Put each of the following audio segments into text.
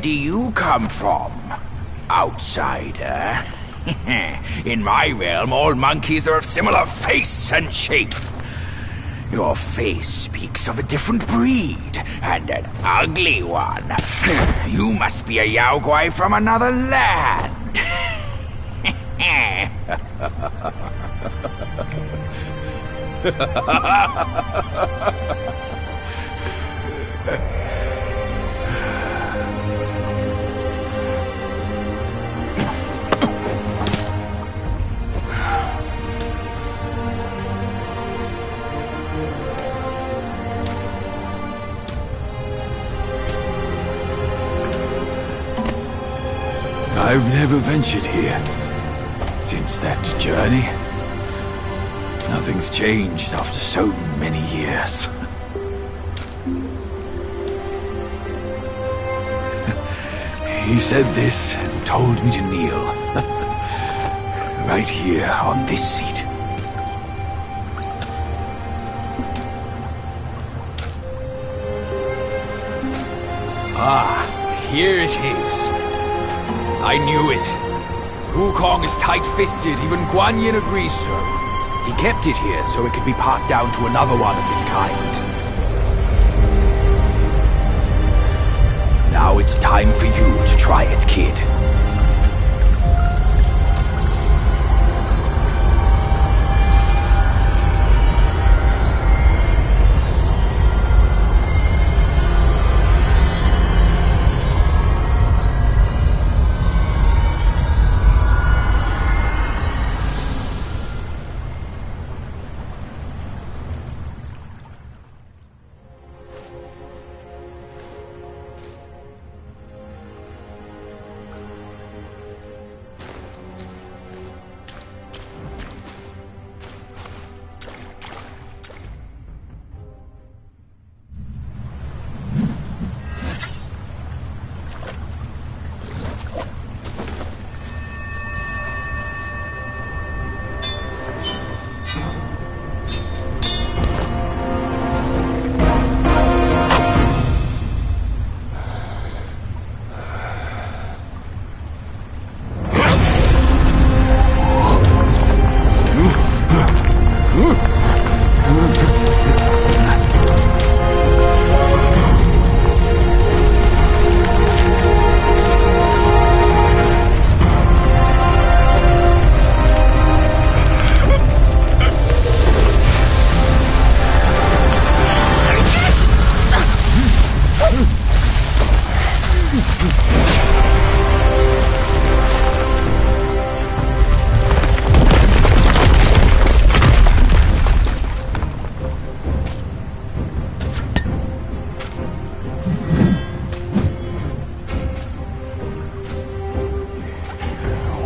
do you come from, outsider? In my realm, all monkeys are of similar face and shape. Your face speaks of a different breed, and an ugly one. You must be a Yaoguai from another land. I've never ventured here since that journey. Nothing's changed after so many years. He said this and told me to kneel. Right here on this seat. Ah, here it is. I knew it. Wukong is tight-fisted, even Guan Yin agrees so. He kept it here so it could be passed down to another one of his kind. Now it's time for you to try it, kid.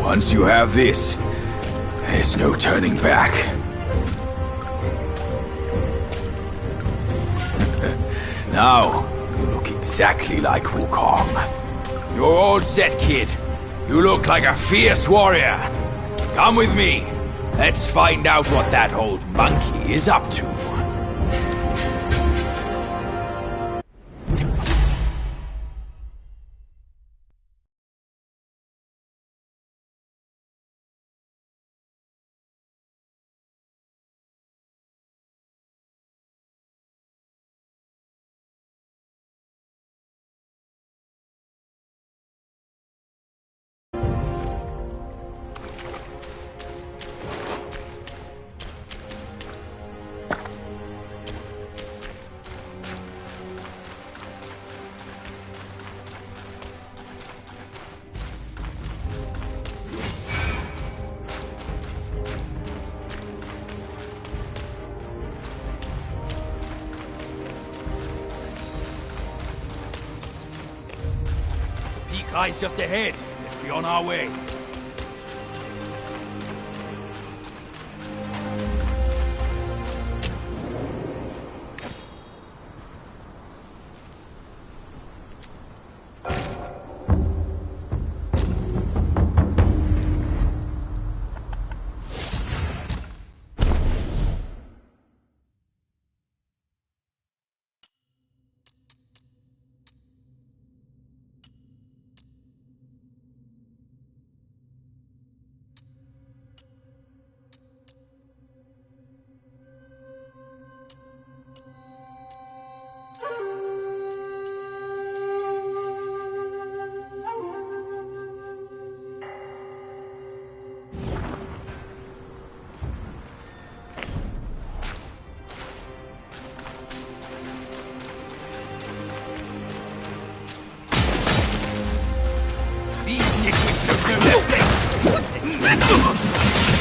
Once you have this, there's no turning back. Now, you look exactly like Wukong. You're all set, kid. You look like a fierce warrior. Come with me. Let's find out what that old monkey is up to. Eyes just ahead. Let's be on our way.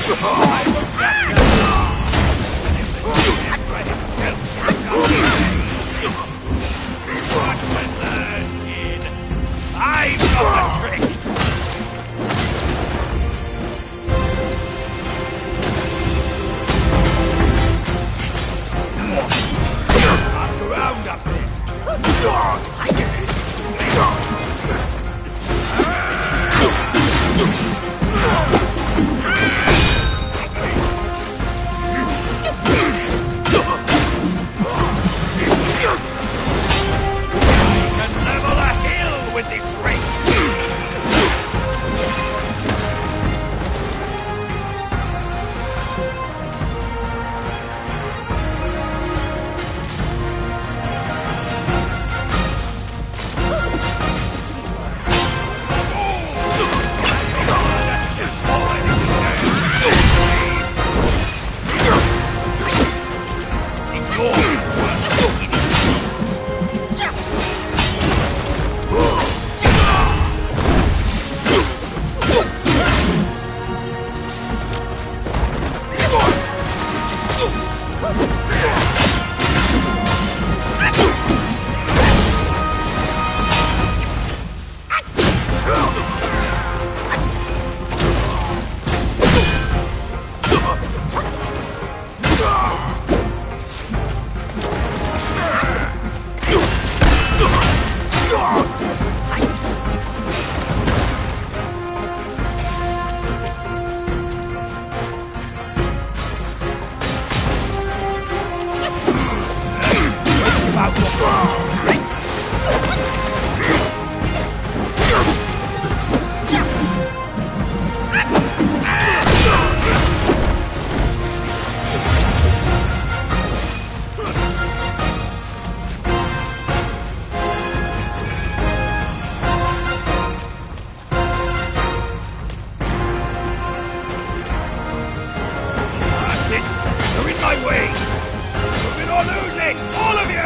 I've got the tricks! Ask around up there. I can level a hill with this ring! You're in my way! Win or lose it! All of you!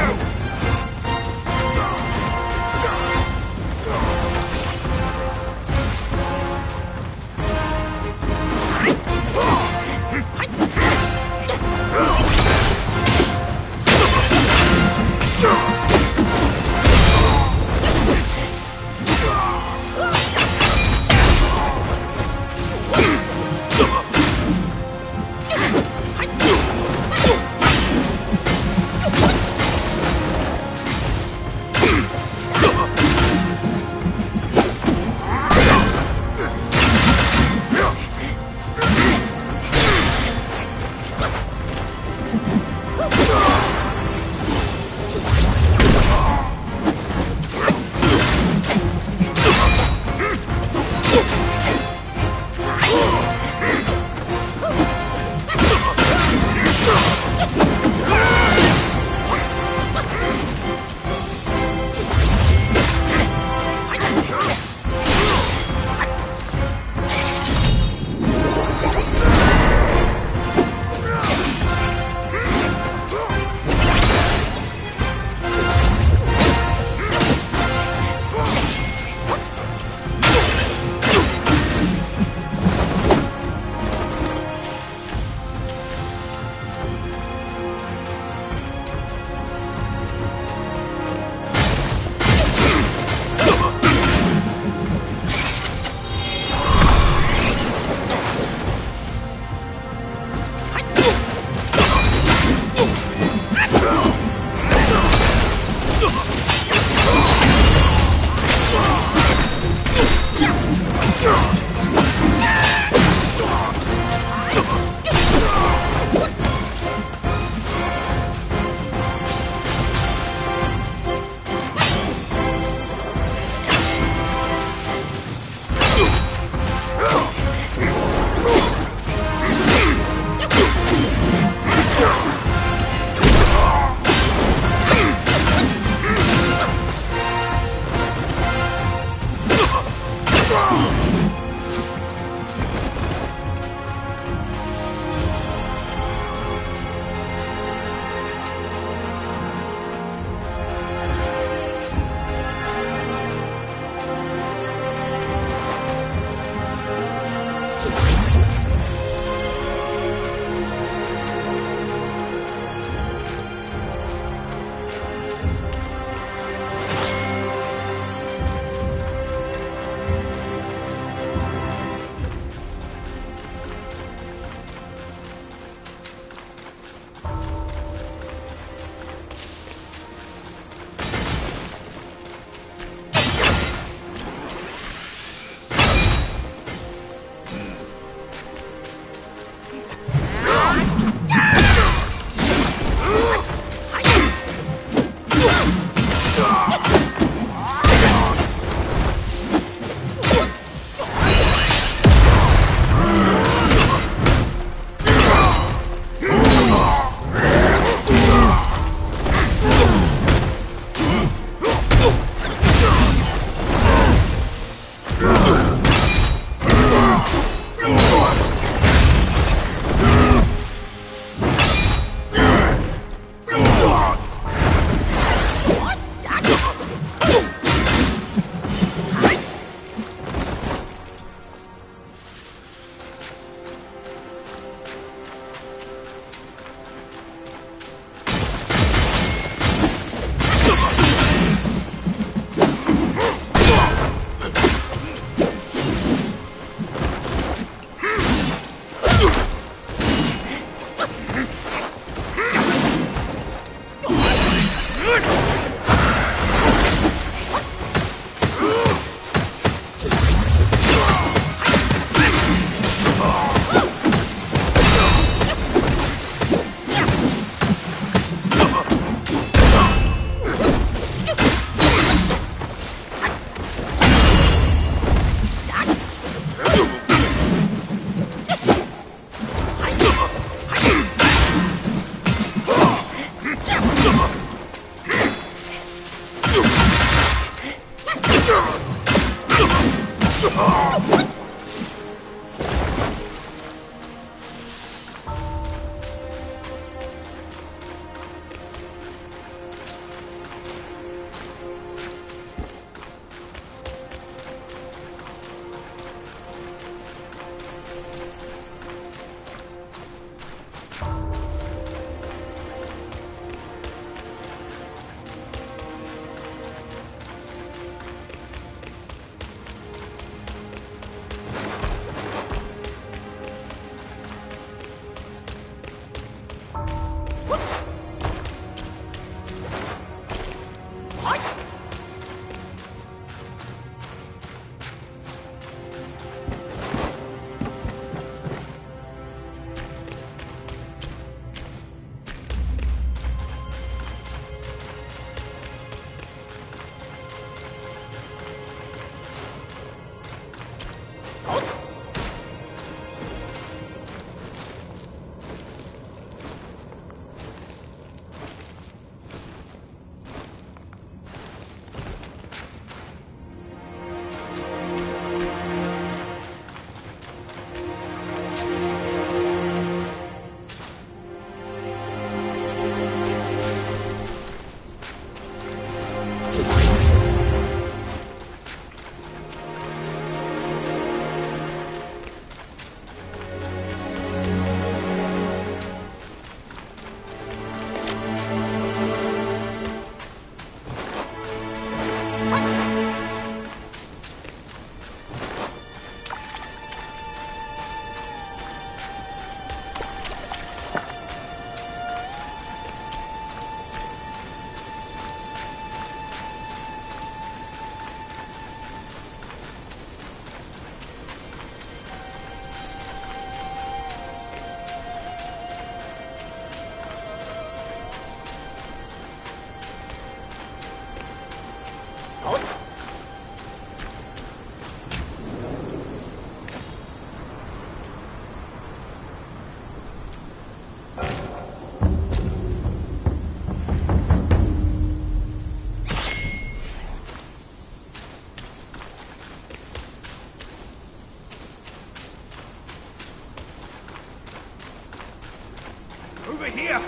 over here!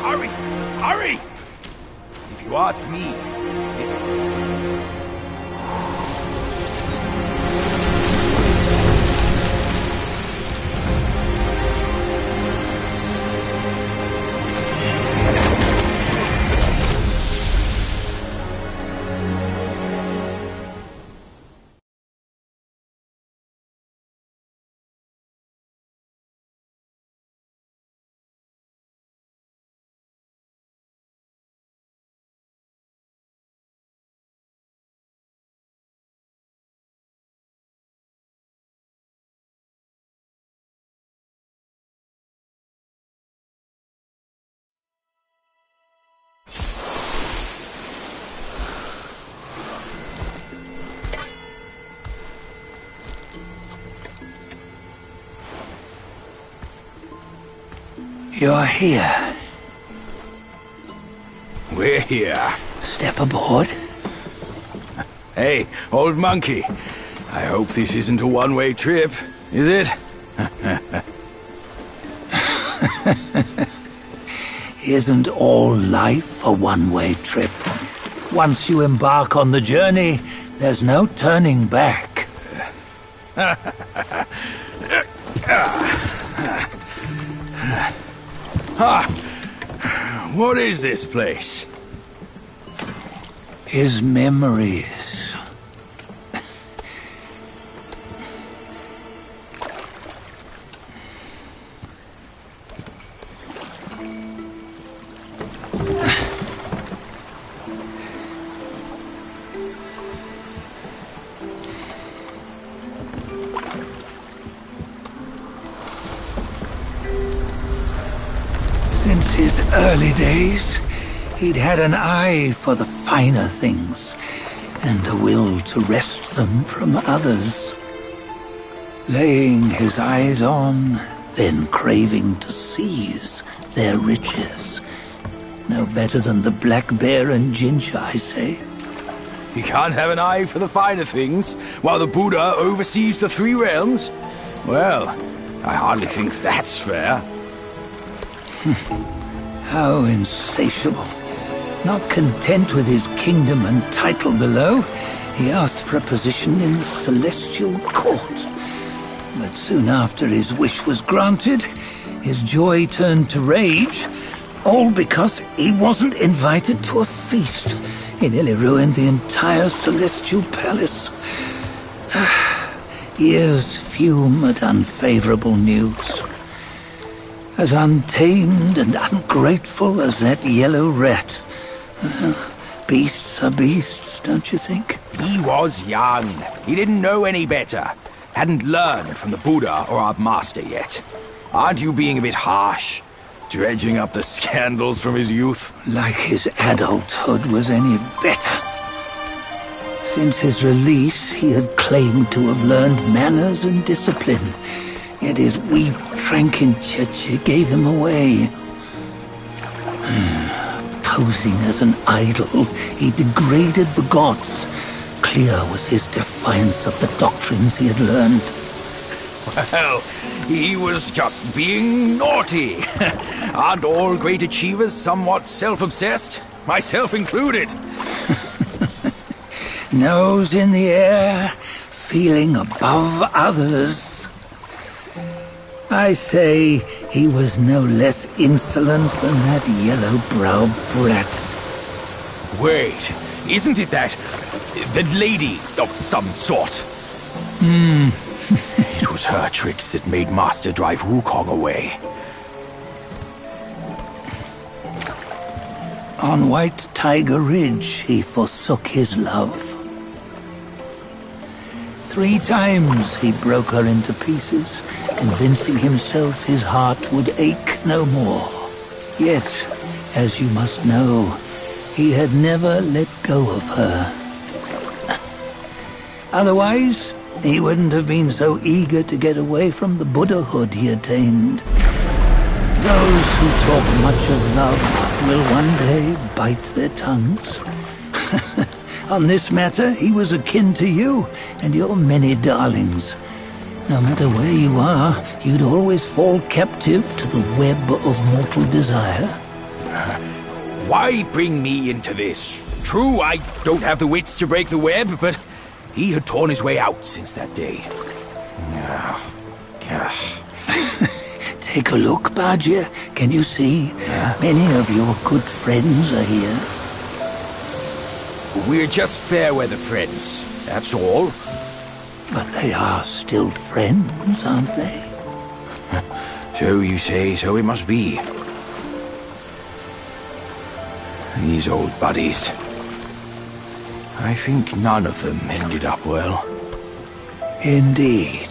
Hurry! Hurry! If you ask me... You're here. We're here. Step aboard. Hey, old monkey. I hope this isn't a one-way trip, is it? Isn't all life a one-way trip? Once you embark on the journey, there's no turning back. What is this place? His memories. Since his early days, he'd had an eye for the finer things, and a will to wrest them from others. Laying his eyes on, then craving to seize their riches. No better than the black bear and ginger, I say. You can't have an eye for the finer things, while the Buddha oversees the three realms? Well, I hardly think that's fair. How insatiable. Not content with his kingdom and title below, he asked for a position in the celestial court. But soon after his wish was granted, his joy turned to rage, all because he wasn't invited to a feast. He nearly ruined the entire celestial palace. Ears fume at unfavorable news. As untamed and ungrateful as that yellow rat. Beasts are beasts, don't you think? He was young. He didn't know any better. Hadn't learned from the Buddha or our master yet. Aren't you being a bit harsh? Dredging up the scandals from his youth? Like his adulthood was any better. Since his release, he had claimed to have learned manners and discipline. Yet his weak Frankenchurch gave him away. Posing as an idol, he degraded the gods. Clear was his defiance of the doctrines he had learned. Well, he was just being naughty. Aren't all great achievers somewhat self-obsessed? Myself included. Nose in the air, feeling above others. I say he was no less insolent than that yellow-browed brat. Wait, isn't it that lady of some sort? It was her tricks that made Master drive Wukong away. On White Tiger Ridge, he forsook his love. 3 times he broke her into pieces, convincing himself his heart would ache no more. Yet, as you must know, he had never let go of her. Otherwise, he wouldn't have been so eager to get away from the Buddhahood he attained. Those who talk much of love will one day bite their tongues. On this matter, he was akin to you and your many darlings. No matter where you are, you'd always fall captive to the web of mortal desire. Why bring me into this? True, I don't have the wits to break the web, but he had torn his way out since that day. Take a look, Badger. Can you see? Many of your good friends are here. We're just fair weather friends, that's all. But they are still friends, aren't they? So you say, so it must be. These old buddies. I think none of them ended up well. Indeed.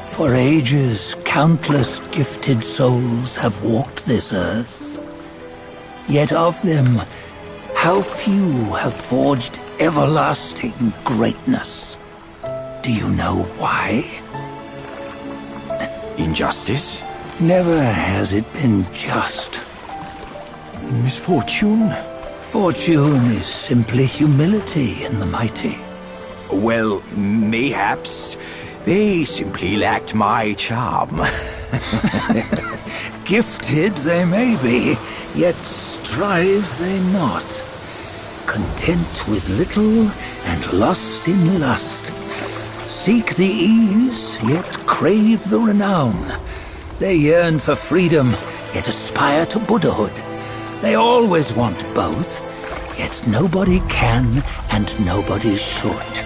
For ages, countless gifted souls have walked this earth. Yet of them, how few have forged everlasting greatness? Do you know why? Injustice? Never has it been just. Misfortune? Fortune is simply humility in the mighty. Well, mayhaps they simply lacked my charm. Gifted they may be, yet strive they not. Content with little and lost in lust. Seek the ease, yet crave the renown. They yearn for freedom, yet aspire to Buddhahood. They always want both, yet nobody can and nobody should.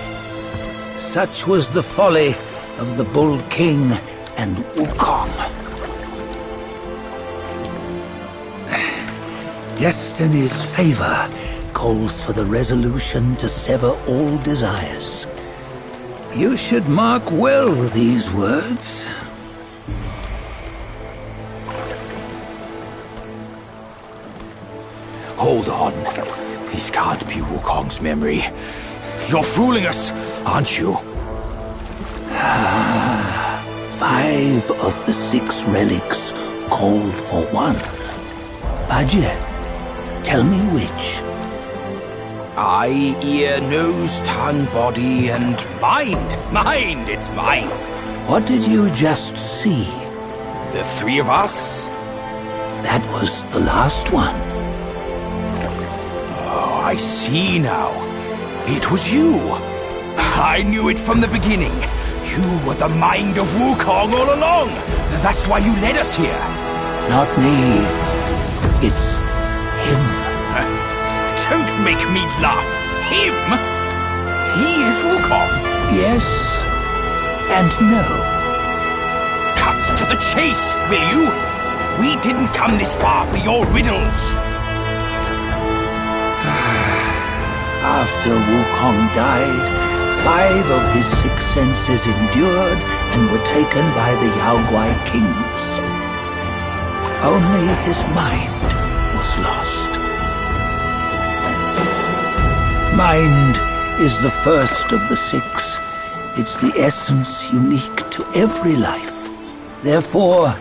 Such was the folly of the Bull King and Wukong. Destiny's favor calls for the resolution to sever all desires. You should mark well these words. Hold on. This can't be Wukong's memory. You're fooling us, aren't you? 5 of the 6 relics call for one. Badger, tell me which. Eye, ear, nose, tongue, body, and mind. Mind, it's mind. What did you just see? The 3 of us? That was the last one. Oh, I see now. It was you. I knew it from the beginning. You were the mind of Wukong all along. That's why you led us here. Not me. It's him. Don't make me laugh. Him? He is Wukong. Yes and no. Cut to the chase, will you? We didn't come this far for your riddles. After Wukong died, 5 of his 6 senses endured and were taken by the Yaoguai kings. Only his mind was lost. Mind is the first of the 6. It's the essence unique to every life. Therefore,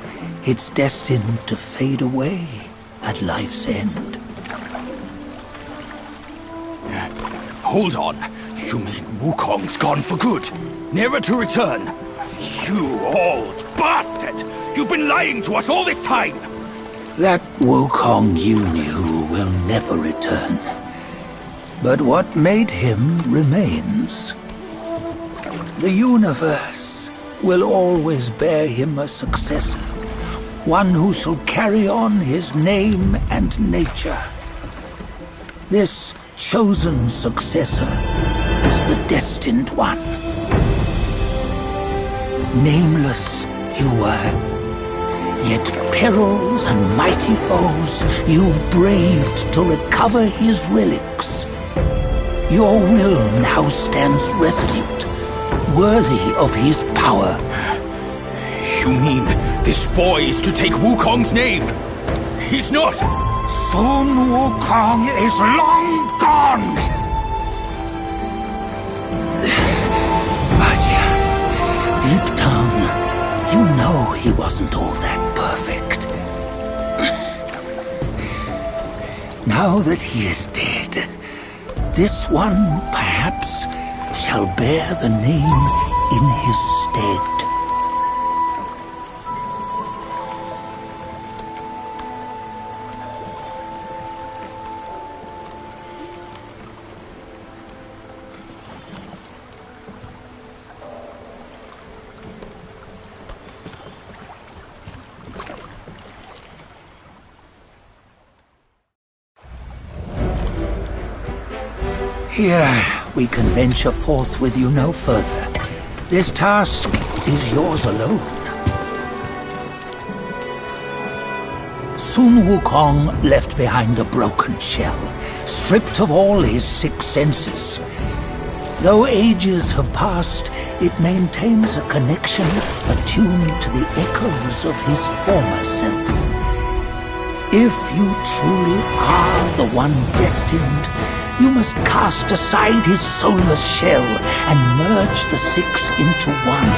it's destined to fade away at life's end. Hold on. You mean Wukong's gone for good? Never to return? You old bastard! You've been lying to us all this time! That Wukong you knew will never return. But what made him remains. The universe will always bear him a successor. One who shall carry on his name and nature. This chosen successor is the destined one. Nameless you were, yet perils and mighty foes you've braved to recover his relics. Your will now stands resolute, worthy of his power. You mean this boy is to take Wukong's name? He's not! Sun Wukong is long gone! But deep down, you know he wasn't all that perfect. Now that he is dead, this one, perhaps, shall bear the name in his stead. Here, we can venture forth with you no further. This task is yours alone. Sun Wukong left behind a broken shell, stripped of all his 6 senses. Though ages have passed, it maintains a connection attuned to the echoes of his former self. If you truly are the one destined, you must cast aside his soulless shell and merge the 6 into one.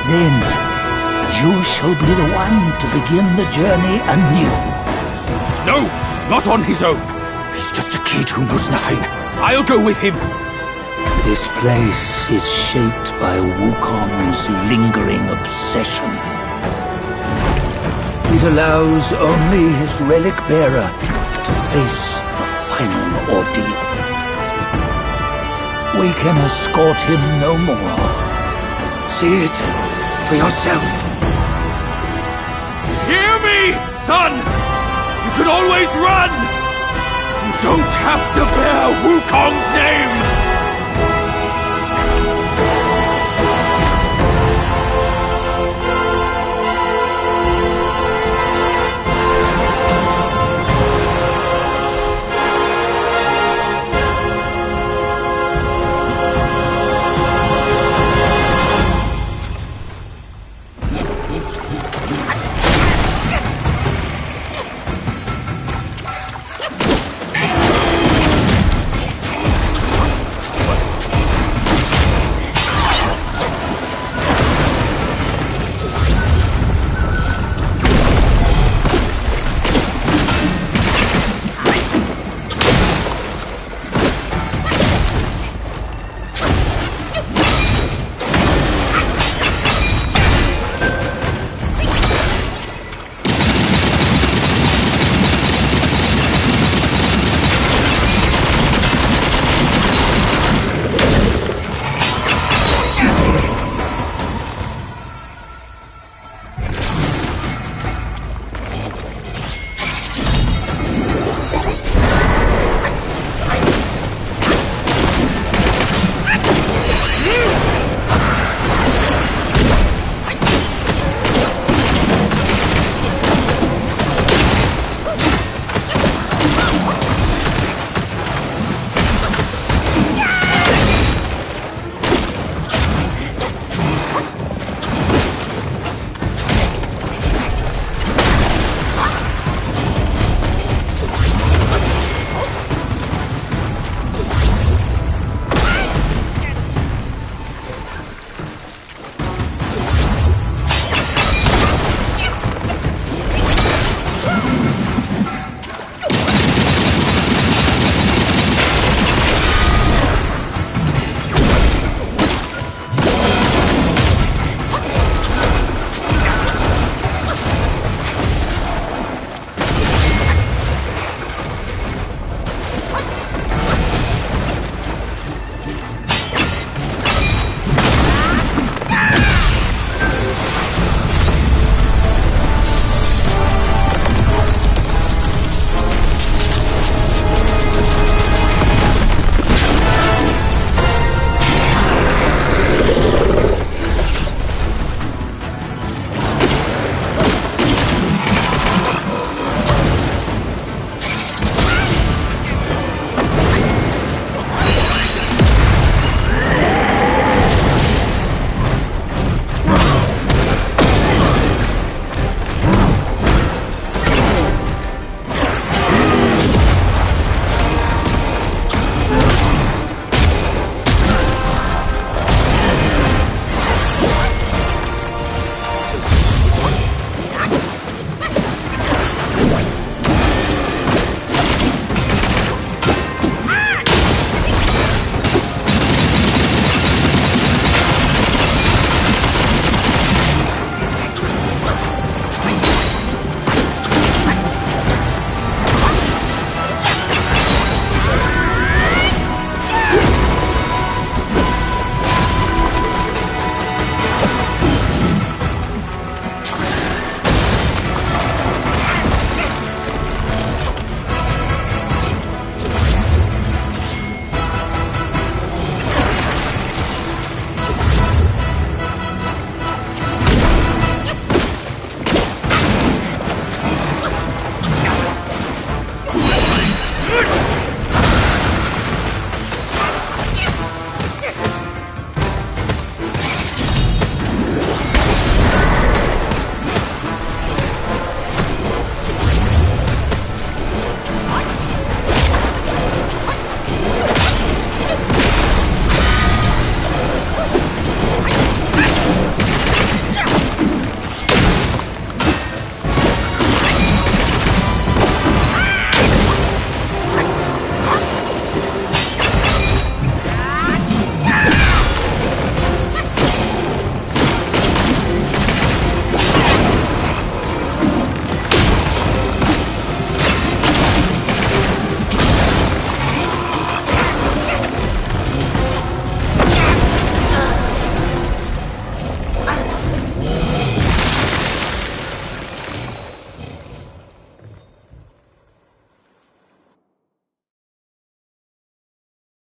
Then, you shall be the one to begin the journey anew. No! Not on his own! He's just a kid who knows nothing. I'll go with him. This place is shaped by Wukong's lingering obsession. It allows only his relic bearer to face the final ordeal. We can escort him no more. See it for yourself. Hear me, son! You can always run! You don't have to bear Wukong's name!